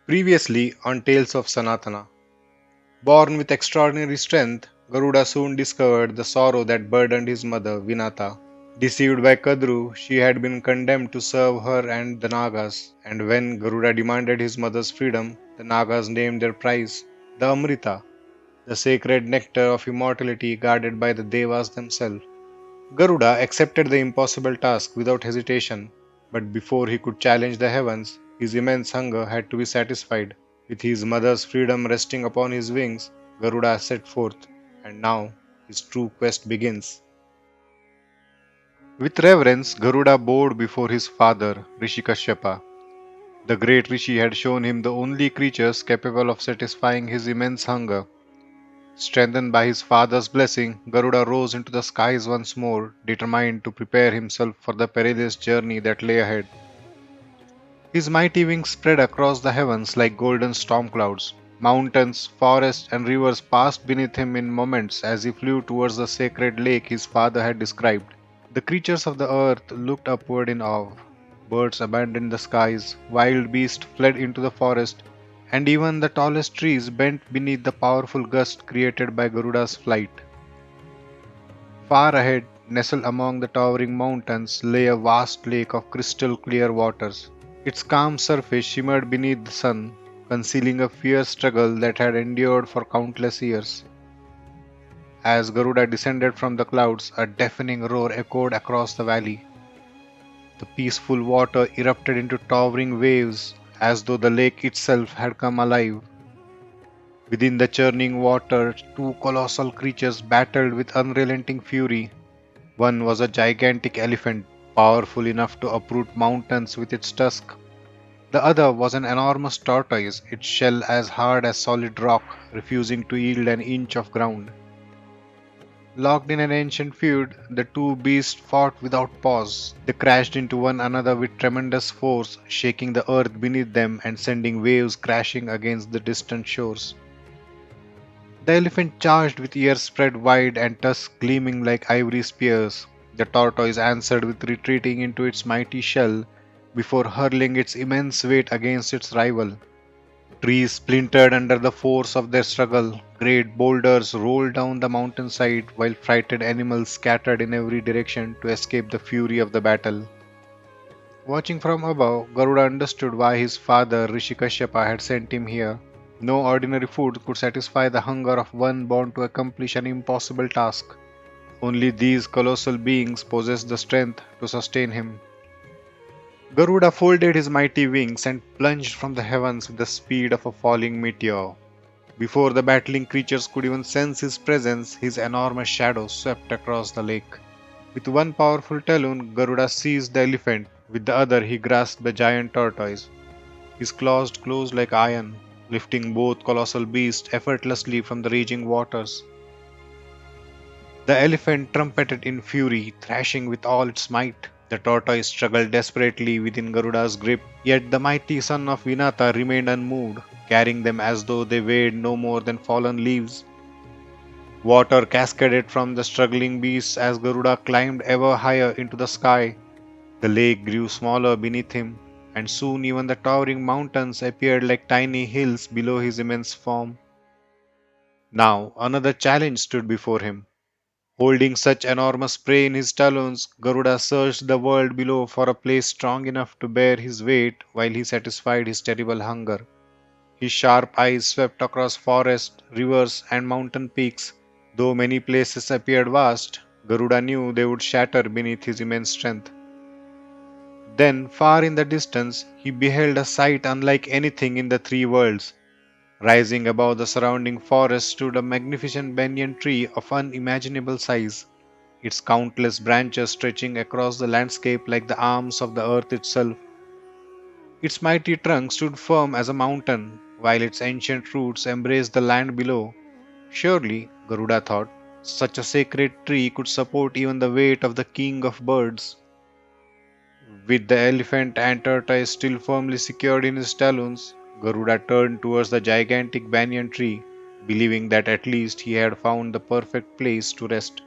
Previously on Tales of Sanatana. Born with extraordinary strength, Garuda soon discovered the sorrow that burdened his mother, Vinata. Deceived by Kadru, she had been condemned to serve her and the Nagas, and when Garuda demanded his mother's freedom, the Nagas named their prize, the Amrita, the sacred nectar of immortality guarded by the Devas themselves. Garuda accepted the impossible task without hesitation, but before he could challenge the heavens, his immense hunger had to be satisfied. With his mother's freedom resting upon his wings, Garuda set forth, and now his true quest begins. With reverence, Garuda bowed before his father, Rishi Kashyapa. The great Rishi had shown him the only creatures capable of satisfying his immense hunger. Strengthened by his father's blessing, Garuda rose into the skies once more, determined to prepare himself for the perilous journey that lay ahead. His mighty wings spread across the heavens like golden storm clouds. Mountains, forests, and rivers passed beneath him in moments as he flew towards the sacred lake his father had described. The creatures of the earth looked upward in awe. Birds abandoned the skies, wild beasts fled into the forest, and even the tallest trees bent beneath the powerful gust created by Garuda's flight. Far ahead, nestled among the towering mountains, lay a vast lake of crystal clear waters. Its calm surface shimmered beneath the sun, concealing a fierce struggle that had endured for countless years. As Garuda descended from the clouds, a deafening roar echoed across the valley. The peaceful water erupted into towering waves as though the lake itself had come alive. Within the churning water, two colossal creatures battled with unrelenting fury. One was a gigantic elephant, powerful enough to uproot mountains with its tusk. The other was an enormous tortoise, its shell as hard as solid rock, refusing to yield an inch of ground. Locked in an ancient feud, the two beasts fought without pause. They crashed into one another with tremendous force, shaking the earth beneath them and sending waves crashing against the distant shores. The elephant charged with ears spread wide and tusks gleaming like ivory spears. The tortoise answered with retreating into its mighty shell before hurling its immense weight against its rival. Trees splintered under the force of their struggle. Great boulders rolled down the mountainside while frightened animals scattered in every direction to escape the fury of the battle. Watching from above, Garuda understood why his father Rishi Kashyapa had sent him here. No ordinary food could satisfy the hunger of one born to accomplish an impossible task. Only these colossal beings possessed the strength to sustain him. Garuda folded his mighty wings and plunged from the heavens with the speed of a falling meteor. Before the battling creatures could even sense his presence, his enormous shadow swept across the lake. With one powerful talon, Garuda seized the elephant, with the other he grasped the giant tortoise. His claws closed like iron, lifting both colossal beasts effortlessly from the raging waters. The elephant trumpeted in fury, thrashing with all its might. The tortoise struggled desperately within Garuda's grip, yet the mighty son of Vinata remained unmoved, carrying them as though they weighed no more than fallen leaves. Water cascaded from the struggling beasts as Garuda climbed ever higher into the sky. The lake grew smaller beneath him, and soon even the towering mountains appeared like tiny hills below his immense form. Now another challenge stood before him. Holding such enormous prey in his talons, Garuda searched the world below for a place strong enough to bear his weight while he satisfied his terrible hunger. His sharp eyes swept across forests, rivers, and mountain peaks. Though many places appeared vast, Garuda knew they would shatter beneath his immense strength. Then, far in the distance, he beheld a sight unlike anything in the three worlds. Rising above the surrounding forest stood a magnificent banyan tree of unimaginable size, its countless branches stretching across the landscape like the arms of the earth itself. Its mighty trunk stood firm as a mountain, while its ancient roots embraced the land below. Surely, Garuda thought, such a sacred tree could support even the weight of the king of birds. With the elephant and tortoise still firmly secured in his talons, Garuda turned towards the gigantic banyan tree, believing that at least he had found the perfect place to rest.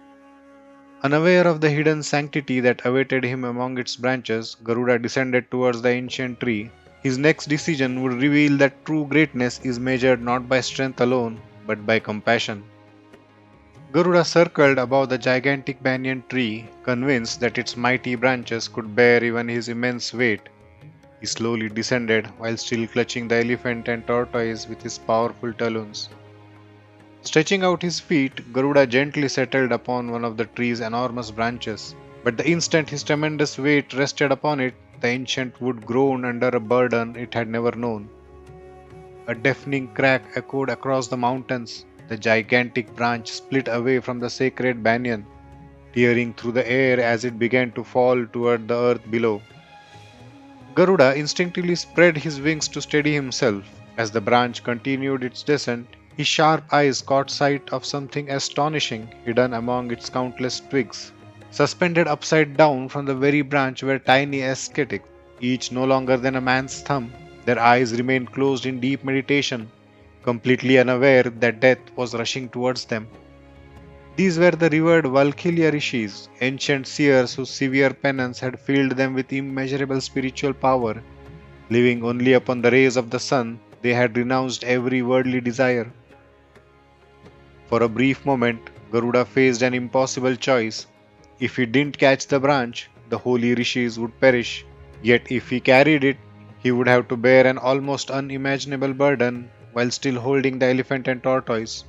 Unaware of the hidden sanctity that awaited him among its branches, Garuda descended towards the ancient tree. His next decision would reveal that true greatness is measured not by strength alone, but by compassion. Garuda circled above the gigantic banyan tree, convinced that its mighty branches could bear even his immense weight. He slowly descended while still clutching the elephant and tortoise with his powerful talons. Stretching out his feet, Garuda gently settled upon one of the tree's enormous branches. But the instant his tremendous weight rested upon it, the ancient wood groaned under a burden it had never known. A deafening crack echoed across the mountains. The gigantic branch split away from the sacred banyan, tearing through the air as it began to fall toward the earth below. Garuda instinctively spread his wings to steady himself. As the branch continued its descent, his sharp eyes caught sight of something astonishing hidden among its countless twigs. Suspended upside down from the very branch were tiny ascetics, each no longer than a man's thumb. Their eyes remained closed in deep meditation, completely unaware that death was rushing towards them. These were the revered Valkhilya Rishis, ancient seers whose severe penance had filled them with immeasurable spiritual power. Living only upon the rays of the sun, they had renounced every worldly desire. For a brief moment, Garuda faced an impossible choice. If he didn't catch the branch, the holy rishis would perish. Yet if he carried it, he would have to bear an almost unimaginable burden while still holding the elephant and tortoise.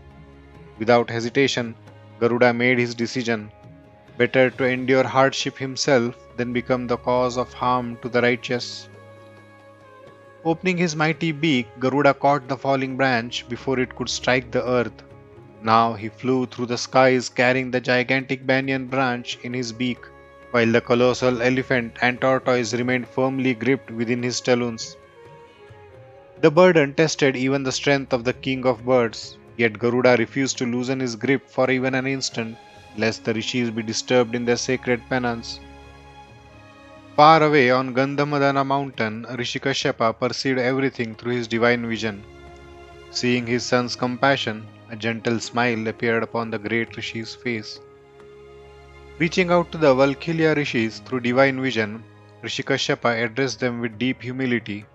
Without hesitation, Garuda made his decision. Better to endure hardship himself than become the cause of harm to the righteous. Opening his mighty beak, Garuda caught the falling branch before it could strike the earth. Now he flew through the skies carrying the gigantic banyan branch in his beak, while the colossal elephant and tortoise remained firmly gripped within his talons. The burden tested even the strength of the king of birds, yet Garuda refused to loosen his grip for even an instant, lest the rishis be disturbed in their sacred penance. Far away on Gandhamadana mountain, Rishi Kashyapa perceived everything through his divine vision. Seeing his son's compassion, a gentle smile appeared upon the great Rishi's face. Reaching out to the Valkhilya Rishis through divine vision, Rishi Kashyapa addressed them with deep humility.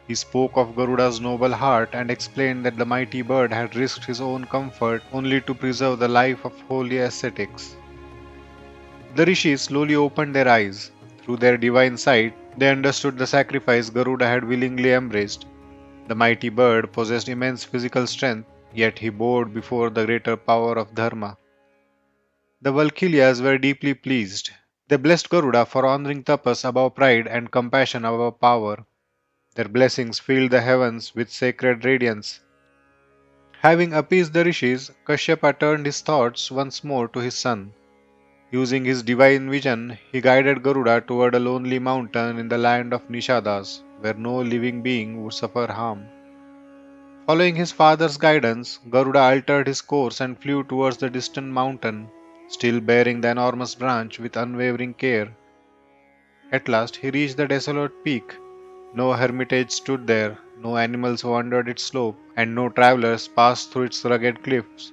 He spoke of Garuda's noble heart and explained that the mighty bird had risked his own comfort only to preserve the life of holy ascetics. The rishis slowly opened their eyes. Through their divine sight, they understood the sacrifice Garuda had willingly embraced. The mighty bird possessed immense physical strength, yet he bowed before the greater power of Dharma. The Valkhilyas were deeply pleased. They blessed Garuda for honoring tapas above pride and compassion above power. Their blessings filled the heavens with sacred radiance. Having appeased the rishis, Kashyapa turned his thoughts once more to his son. Using his divine vision, he guided Garuda toward a lonely mountain in the land of Nishadas, where no living being would suffer harm. Following his father's guidance, Garuda altered his course and flew towards the distant mountain, still bearing the enormous branch with unwavering care. At last he reached the desolate peak. No hermitage stood there, no animals wandered its slope, and no travelers passed through its rugged cliffs.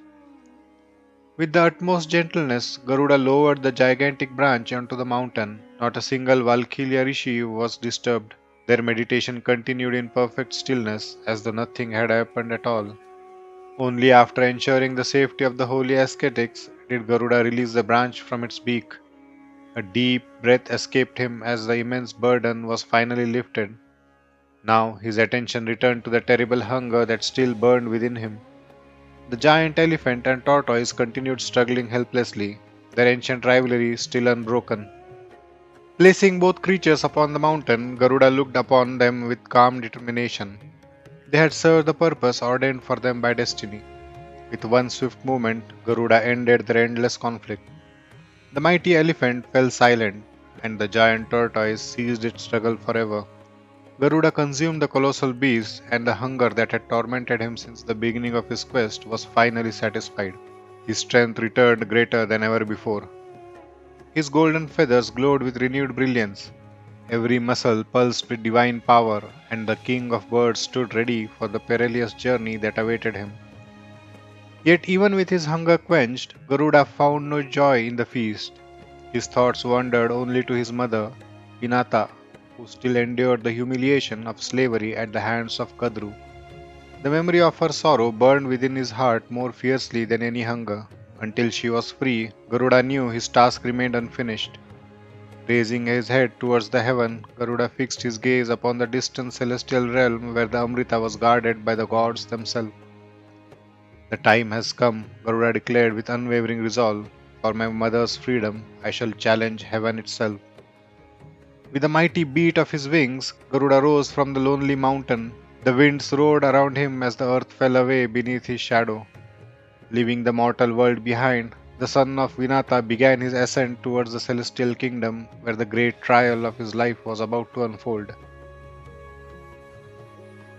With the utmost gentleness, Garuda lowered the gigantic branch onto the mountain. Not a single Valkhilya Rishi was disturbed. Their meditation continued in perfect stillness as though nothing had happened at all. Only after ensuring the safety of the holy ascetics did Garuda release the branch from its beak. A deep breath escaped him as the immense burden was finally lifted. Now his attention returned to the terrible hunger that still burned within him. The giant elephant and tortoise continued struggling helplessly, their ancient rivalry still unbroken. Placing both creatures upon the mountain, Garuda looked upon them with calm determination. They had served the purpose ordained for them by destiny. With one swift movement, Garuda ended their endless conflict. The mighty elephant fell silent, and the giant tortoise ceased its struggle forever. Garuda consumed the colossal beast, and the hunger that had tormented him since the beginning of his quest was finally satisfied. His strength returned greater than ever before. His golden feathers glowed with renewed brilliance. Every muscle pulsed with divine power, and the king of birds stood ready for the perilous journey that awaited him. Yet, even with his hunger quenched, Garuda found no joy in the feast. His thoughts wandered only to his mother, Vinata, who still endured the humiliation of slavery at the hands of Kadru. The memory of her sorrow burned within his heart more fiercely than any hunger. Until she was free, Garuda knew his task remained unfinished. Raising his head towards the heaven, Garuda fixed his gaze upon the distant celestial realm where the Amrita was guarded by the gods themselves. The time has come, Garuda declared with unwavering resolve. For my mother's freedom, I shall challenge heaven itself. With a mighty beat of his wings, Garuda rose from the lonely mountain. The winds roared around him as the earth fell away beneath his shadow. Leaving the mortal world behind, the son of Vinata began his ascent towards the celestial kingdom where the great trial of his life was about to unfold.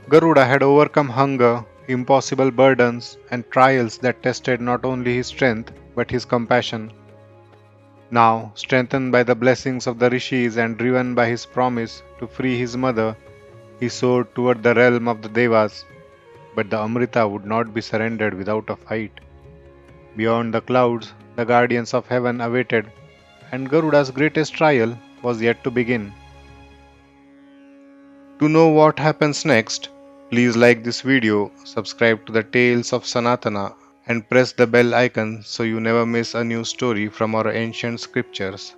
Garuda had overcome hunger, impossible burdens, and trials that tested not only his strength but his compassion. Now, strengthened by the blessings of the Rishis and driven by his promise to free his mother, he soared toward the realm of the Devas. But the Amrita would not be surrendered without a fight. Beyond the clouds, the guardians of heaven awaited, and Garuda's greatest trial was yet to begin. To know what happens next, please like this video, subscribe to the Tales of Sanatana, and press the bell icon so you never miss a new story from our ancient scriptures.